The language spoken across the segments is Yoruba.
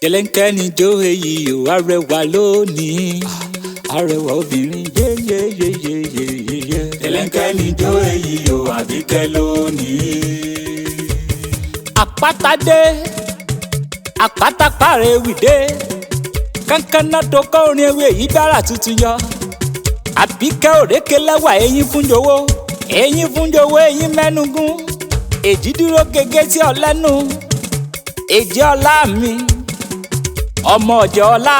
Jẹlẹ́ńkẹ́ ni jó èyí o, arẹwà lónìí. Arẹwà obìnrin yéyéyéyéyéyé. Jẹlẹ́ńkẹ́ ni jó èyí o, Àbíkẹ́ lónìí. Àpáta dé, àpáta pààrẹ̀ ewì dé. Kánkánná tó kọ́ orin ewì èyí dára tuntun yọ. Àbíkẹ́ òrékè lẹ́wà eyín fún jowó. Eyín fún jowó eyín mẹ́nugún. Èjì dúró gẹ́gẹ́ tí ọlẹ́nu. Èjì ọlá mi. Ọmọ ọjọ́ ọlá.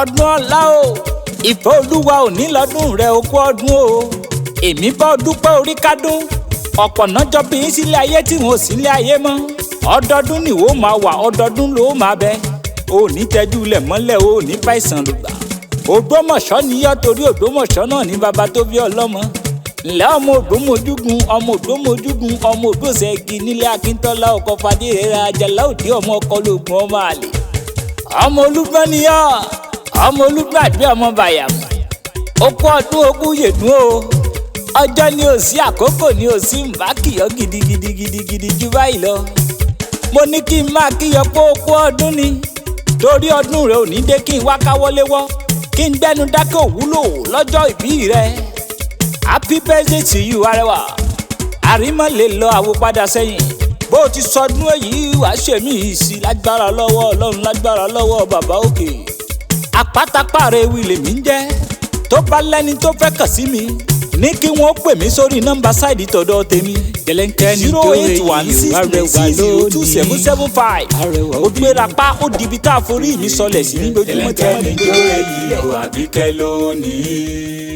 Ọdún ọlá o. Ìfẹ́ Olúwa ò ní lọ́dún rẹ̀ okú ọdún o. Èmi bá dúpẹ́ orí kádùn. Ọ̀pọ̀ náà jọ bí yín sílé ayé tí wọn ò sílé ayé mọ́. Ọdọọdún ni ó máa wà, ọdọọdún ló máa bẹ. O ní tẹ́jú lẹ̀ mọ́lẹ̀ o ní fàìsàn lùgbà. Ògbómọ̀ṣọ́ níyọ́ torí Ògbómọ̀ṣọ́ náà ní baba tó bí ọlọ́mọ. Ǹlẹ́ ọmọ Ògbómojúgun, ọmọ Ògbómojúgun, ọmọ Ògbóṣẹ́gi nílé Akíntọ́lá ọkọ̀ Fadérera Àjàlá òde ọmọ ọkọ lóògùn ọmọ àlè. Ọmọ Olúgbọ́n níyọ́, ọmọ Olúgbọ́n àbí ọmọ Bàyàmù. Okú ọdún ogún yèdún o. Ọjọ́ ni ò sí, àkókò ni ò sí, ń bá kìyọ́ gidigidigidi jù báyìí lọ. Mo ní kí n máa kíyọ pé okú ọdún ni. Torí ọdún rẹ ò ní dé kí n wá káwọ́lé wọ́. Kí n gbẹ́nu dákẹ́ òwúlò lọ́jọ́ ìbí rẹ. Happy birthday to you arẹwà. Àrímọ́ lè lọ àwo padà sẹ́yìn. Bó o ti sọdún èyí wàá ṣèmí ìsì lágbára lọ́wọ́ Ọlọ́run, lágbára lọ́wọ́ bàbá òkè. Àpáta pààrẹ̀ ewì lèmi ń jẹ́. Tó bá lẹ́ni tó fẹ́ kàn sí mi, ní kí wọ́n pè mí sórí nọ́mbà sáìdì tọ̀dọ̀ tèmi. Jẹlẹ́ńkẹ́ ni jó èyí o, arẹwà lónìí. 081602750. Ó gbéra pa ó dibi tá a forí mi sọlẹ̀ sí ní lójúmọ́ tí wọ́n ní jó èyí o, Àbíkẹ́ lónìí.